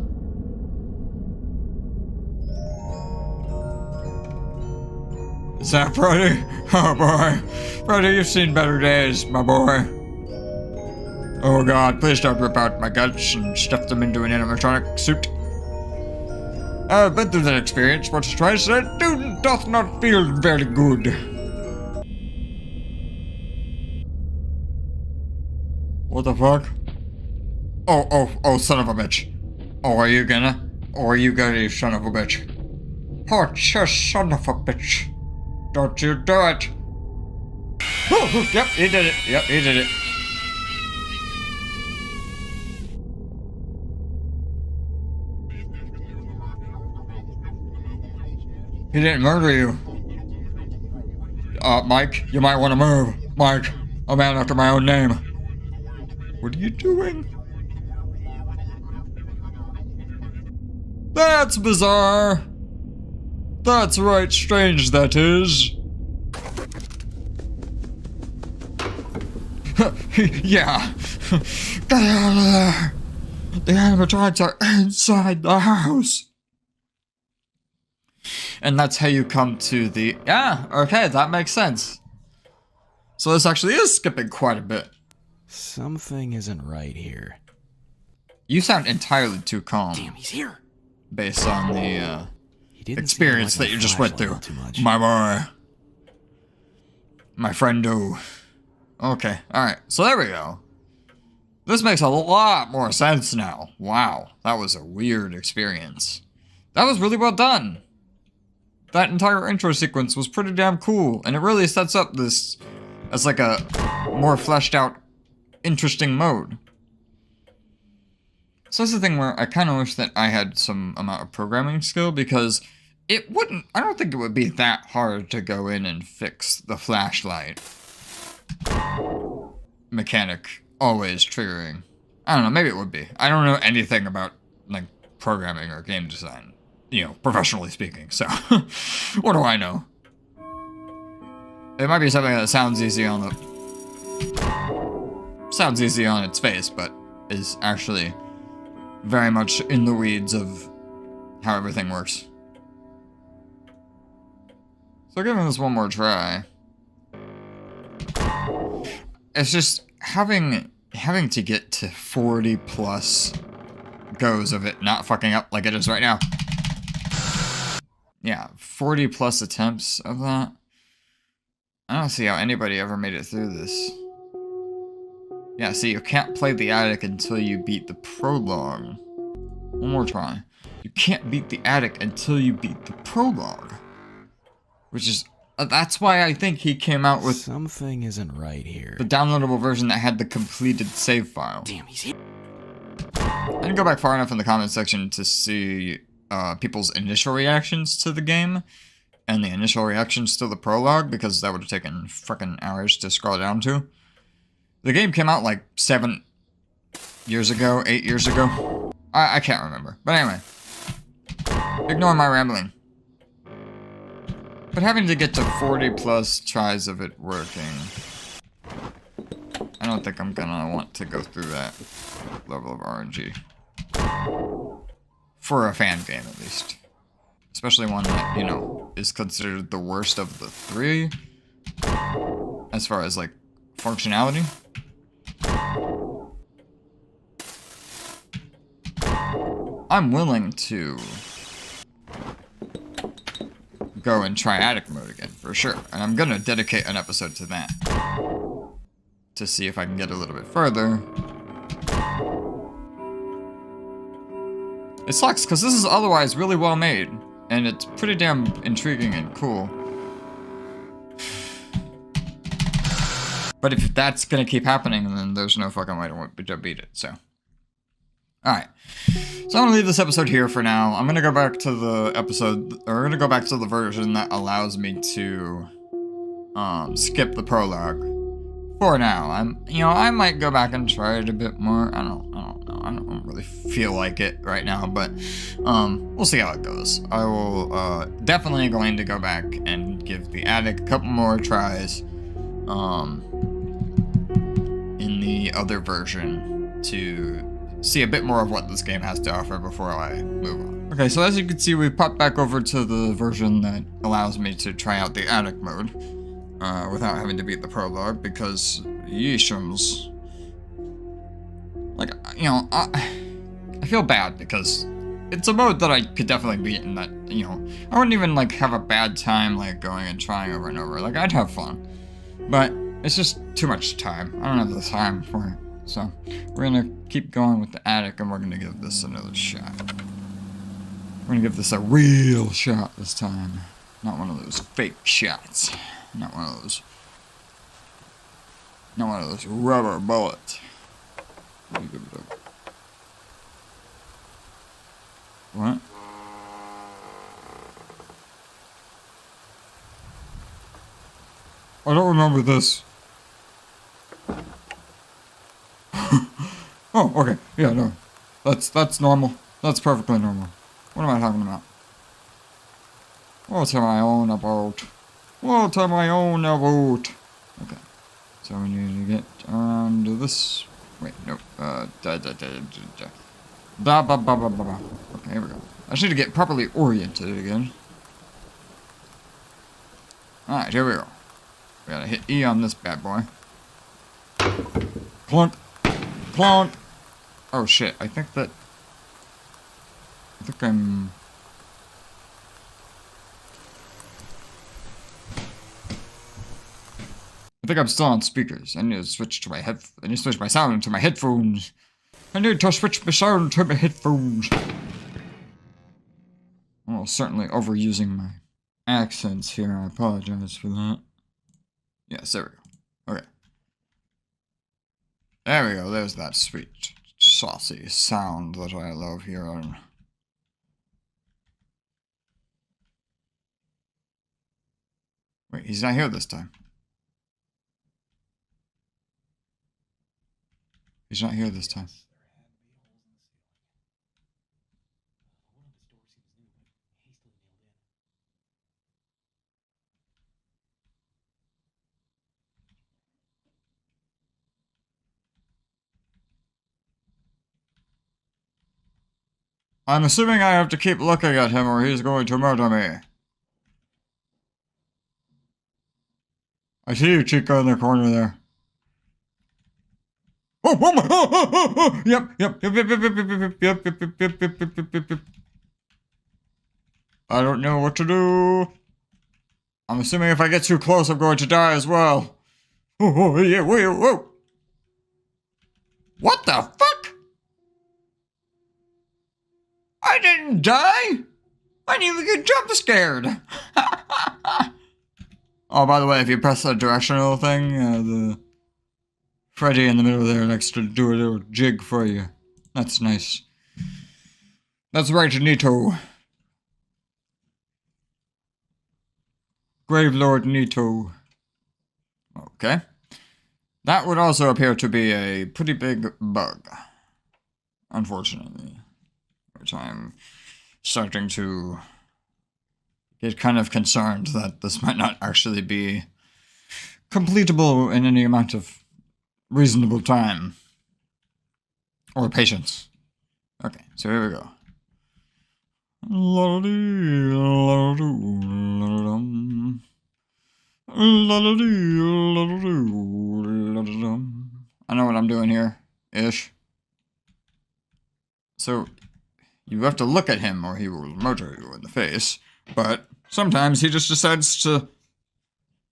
Is that Freddy? Oh boy. Freddy, you've seen better days, my boy. Oh god, please don't rip out my guts and stuff them into an animatronic suit. I've been through that experience once or twice, and it doth not feel very good. What the fuck? Oh, son of a bitch. Oh, are you gonna, you son of a bitch? Oh, just son of a bitch. Don't you do it. Oh, yep, he did it. Yep, he did it. He didn't murder you. Mike, you might want to move. Mike, a man after my own name. What are you doing? That's bizarre. That's right strange, that is. Yeah. Get out of there. The animatronics are inside the house. And that's how you come to the... Yeah, okay, that makes sense. So this actually is skipping quite a bit. Something isn't right here. You sound entirely too calm. Damn, he's here. Based on the experience that you just went through. My boy. My friendo. Okay, alright, so there we go. This makes a lot more sense now. Wow, that was a weird experience. That was really well done. That entire intro sequence was pretty damn cool, and it really sets up this as like a more fleshed out, interesting mode. So that's the thing where I kind of wish that I had some amount of programming skill, because it wouldn't, I don't think it would be that hard to go in and fix the flashlight mechanic always triggering. I don't know, maybe it would be. I don't know anything about like programming or game design, you know, professionally speaking, so what do I know? It might be something that sounds easy on its face, but is actually very much in the weeds of how everything works. So giving this one more try. It's just having to get to 40 plus goes of it not fucking up like it is right now. Yeah, 40 plus attempts of that. I don't see how anybody ever made it through this. Yeah, see, you can't play the attic until you beat the prologue. One more try. You can't beat the attic until you beat the prologue. Which is... that's why I think he came out with... Something isn't right here. the downloadable version that had the completed save file. Damn, he's here. I didn't go back far enough in the comment section to see people's initial reactions to the game. And the initial reactions to the prologue, because that would have taken frickin' hours to scroll down to. The game came out like 7 years ago, 8 years ago. I can't remember. But anyway. Ignore my rambling. But having to get to 40 plus tries of it working, I don't think I'm gonna want to go through that level of RNG. For a fan game, at least. Especially one that, you know, is considered the worst of the 3. As far as, like, functionality. I'm willing to go and try attic mode again, for sure. And I'm gonna dedicate an episode to that. To see if I can get a little bit further. It sucks, because this is otherwise really well made. And it's pretty damn intriguing and cool. But if that's gonna keep happening, then there's no fucking way to beat it, so. Alright. So I'm gonna leave this episode here for now. I'm gonna go back to the episode, or I'm gonna go back to the version that allows me to skip the prologue. For now. I might go back and try it a bit more. I don't know. I don't really feel like it right now, but we'll see how it goes. I will definitely going to go back and give the attic a couple more tries in the other version to see a bit more of what this game has to offer before I move on. Okay, so as you can see, we popped back over to the version that allows me to try out the attic mode without having to beat the prologue, because yeeshums. Like, you know, I feel bad because it's a mode that I could definitely beat, and that, you know, I wouldn't even, like, have a bad time, like, going and trying over and over. Like, I'd have fun. But it's just too much time. I don't have the time for it. So, we're gonna keep going with the attic, and we're gonna give this another shot. We're gonna give this a real shot this time. Not one of those fake shots. Not one of those rubber bullets. Let me give it a... What? I don't remember this. Oh, okay. Yeah, no. That's normal. That's perfectly normal. What am I talking about? What am I on about? What am I on about? Okay. So we need to get around to this. Wait, nope. Okay, here we go. I just need to get properly oriented again. Alright, here we go. We gotta hit E on this bad boy. Clunk. Clunk. Oh shit, I think I'm... I think I'm still on speakers. I need to switch to my I need to switch my sound to my headphones. I need to switch my sound to my headphones. I'm certainly overusing my accents here. I apologize for that. Yes, there we go. Okay. There we go. There's that sweet, saucy sound that I love hearing. Wait, he's not here this time. He's not here this time. I'm assuming I have to keep looking at him or he's going to murder me. I see you, Chica, in the corner there. Oh, oh my, oh, yep, yep, yep, yep, yep, yep, yep, yep, yep, yep, yep, yep, yep, yep, yep, yep. I don't know what to do. I'm assuming if I get too close, I'm going to die as well. Oh, yeah, wait, whoa. What the fuck? I didn't die. I didn't even get jump scared. Oh, by the way, if you press the directional thing, the Freddy in the middle there next to do a little jig for you. That's nice. That's right, Nito. Grave Lord Nito. Okay. That would also appear to be a pretty big bug. Unfortunately. Which I'm starting to get kind of concerned that this might not actually be completable in any amount of reasonable time. Or patience. Okay, so here we go. I know what I'm doing here, ish. So, you have to look at him or he will murder you in the face. But sometimes he just decides to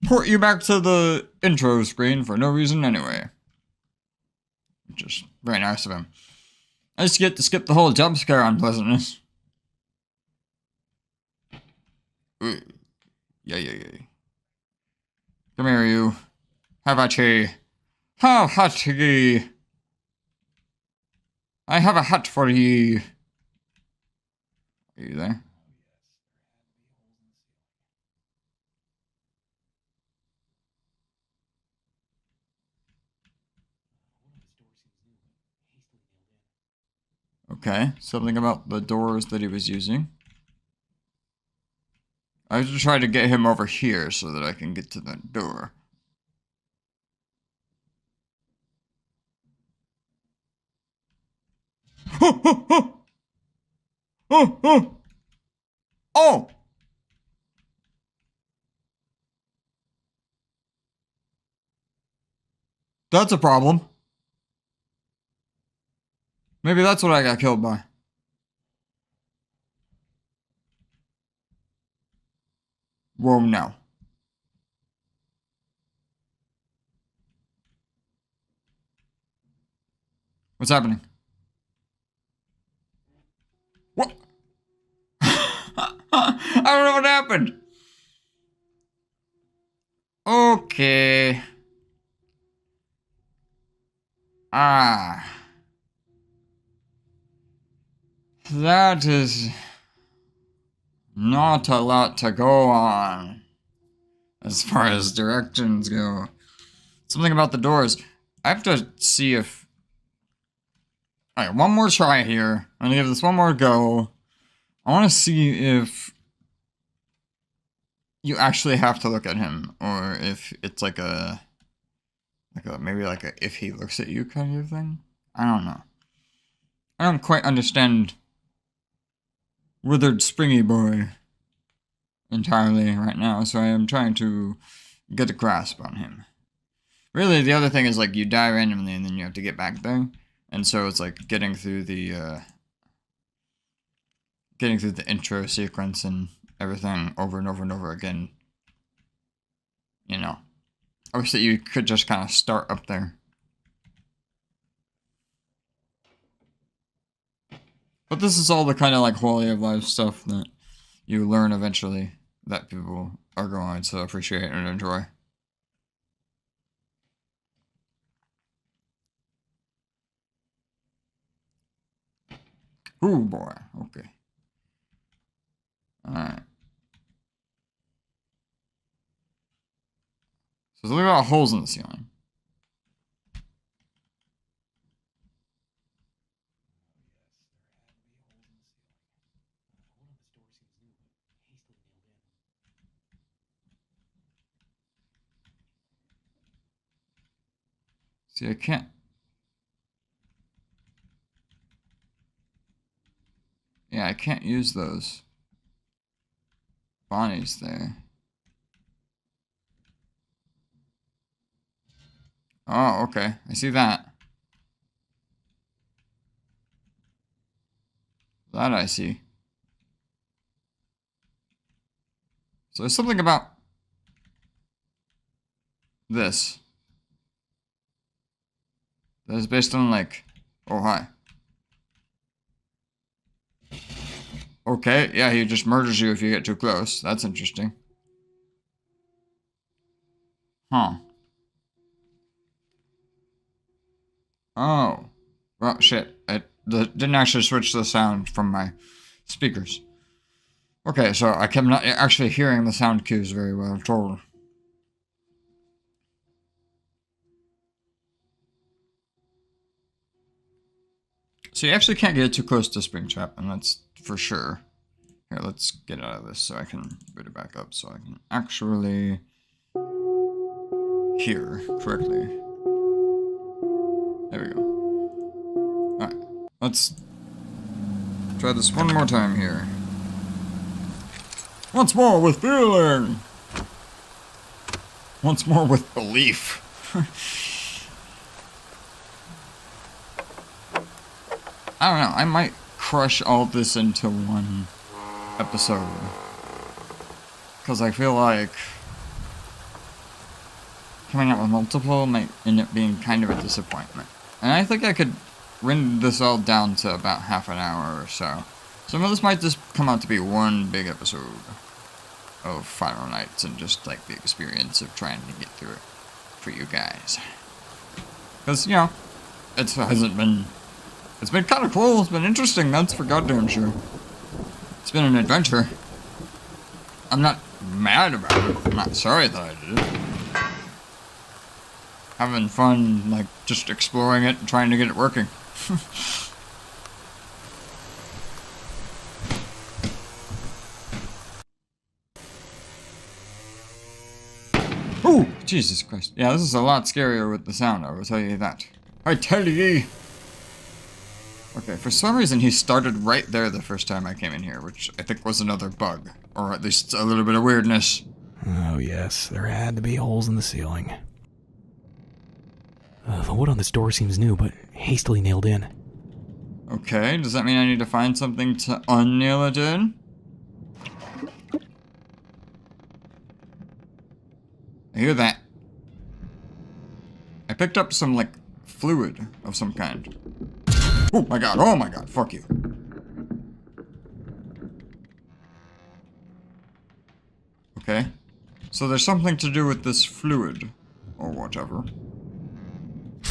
port you back to the intro screen for no reason anyway. Which is very nice of him. I just get to skip the whole jump scare unpleasantness. Ooh. Yeah. Come here, you. Havachi. How hot ye? I have a hut for ye. Are you there? Okay, something about the doors that he was using. I have to try to get him over here so that I can get to that door. Oh! That's a problem. Maybe that's what I got killed by. Whoa, no. What's happening? What? I don't know what happened. Okay. Ah. That is not a lot to go on as far as directions go. Something about the doors. I have to see if... Alright, one more try here. I'm gonna give this one more go. I want to see if you actually have to look at him, or if it's like a maybe like a if he looks at you kind of thing. I don't know. I don't quite understand Withered Springy Boy entirely right now, so I am trying to get a grasp on him. Really, the other thing is like you die randomly and then you have to get back there, and so it's like getting through the intro sequence and everything over and over and over again. You know, I wish that you could just kind of start up there. But this is all the kind of like quality of life stuff that you learn eventually that people are going to appreciate and enjoy. Ooh, boy. Okay. Alright. So there's a lot of holes in the ceiling. See, I can't... Yeah, I can't use those. Bonnie's there. Oh, okay. I see that. That I see. So there's something about this that is based on like, oh hi. Okay, yeah, he just murders you if you get too close. That's interesting. Huh. Oh. Well, shit. It didn't actually switch the sound from my speakers. Okay, so I kept not actually hearing the sound cues very well at all. So you actually can't get too close to Springtrap, and that's for sure. Here, let's get out of this so I can boot it back up so I can actually hear correctly. There we go. Alright, let's try this one more time here. Once more with feeling! Once more with belief. I don't know, I might crush all this into one episode. Because I feel like coming out with multiple might end up being kind of a disappointment. And I think I could render this all down to about half an hour or so. Some of this might just come out to be one big episode of Final Nights and just like the experience of trying to get through it for you guys. Because, you know, it's been kind of cool, it's been interesting, that's for goddamn sure. It's been an adventure. I'm not mad about it, I'm not sorry that I did it. Having fun, like, just exploring it and trying to get it working. Ooh, Jesus Christ. Yeah, this is a lot scarier with the sound, I will tell you that. I tell ye! Okay, for some reason he started right there the first time I came in here, which I think was another bug. Or at least a little bit of weirdness. Oh yes, there had to be holes in the ceiling. The wood on this door seems new, but hastily nailed in. Okay, does that mean I need to find something to unnail it in? I hear that. I picked up some, like, fluid of some kind. Oh my god, fuck you. Okay. So there's something to do with this fluid, or whatever.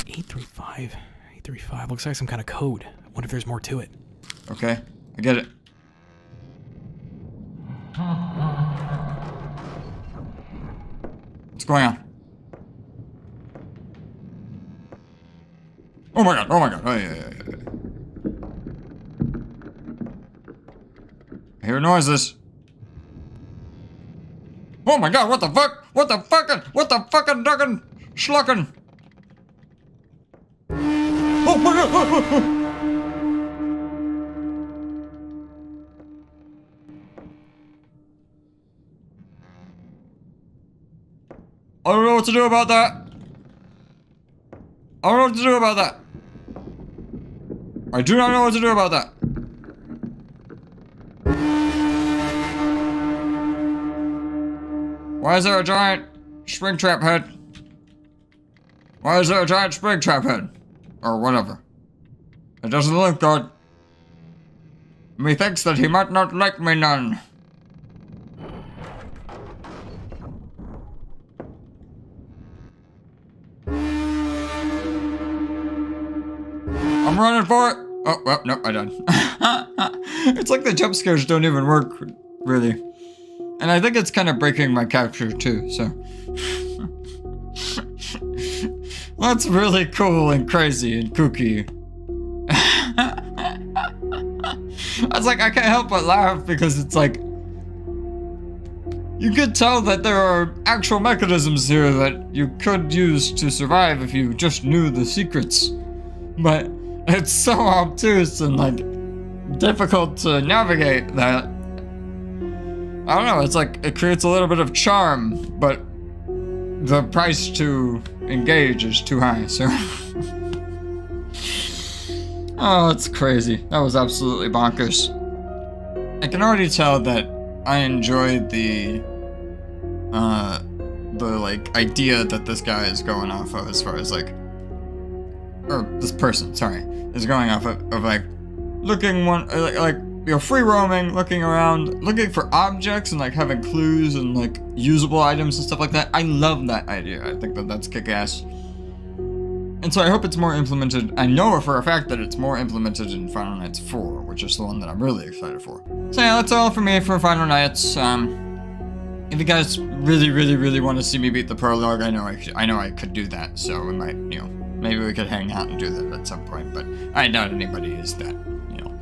835, looks like some kind of code. I wonder if there's more to it. Okay, I get it. What's going on? Oh my god, oh yeah. I hear noises. Oh my god, what the fuck? What the fucking duckin' schluckin'? Oh my god! I don't know what to do about that. I don't know what to do about that. I do not know what to do about that. Why is there a giant Springtrap head? Why is there a giant Springtrap head? Or whatever. It doesn't look good. Methinks that he might not like me none. I'm running for it. Oh, well, no, I died. It's like the jump scares don't even work, really. And I think it's kind of breaking my capture, too, so. That's really cool and crazy and kooky. I was like, I can't help but laugh because it's like, you could tell that there are actual mechanisms here that you could use to survive if you just knew the secrets. But it's so obtuse and like difficult to navigate that I don't know, it's like it creates a little bit of charm, but the price to engage is too high, so Oh, that's crazy. That was absolutely bonkers. I can already tell that I enjoyed the like idea that this guy is going off of, as far as like, or this person, sorry, is going off of like looking like you know, free roaming, looking around, looking for objects and like having clues and like usable items and stuff like that. I love that idea. I think that that's kick-ass. And so I hope it's more implemented. I know for a fact that it's more implemented in Final Nights 4, which is the one that I'm really excited for. So yeah, that's all for me for Final Nights. If you guys really want to see me beat the prologue, I know I could do that. So we might, you know, maybe we could hang out and do that at some point. But I doubt anybody is that, you know,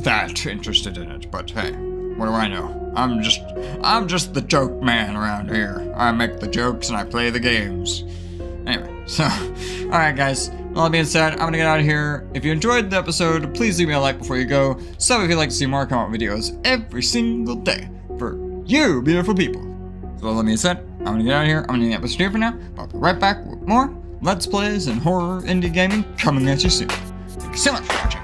that interested in it. But hey, what do I know? I'm just the joke man around here. I make the jokes and I play the games. Anyway, so, alright guys, with all that being said, I'm gonna get out of here. If you enjoyed the episode, please leave me a like before you go. Sub if you'd like to see more comment videos every single day for you beautiful people. So with all that being said, I'm gonna get out of here. I'm gonna end the episode here for now. I'll be right back with more Let's Plays and horror indie gaming coming at you soon. Thank you so much for watching.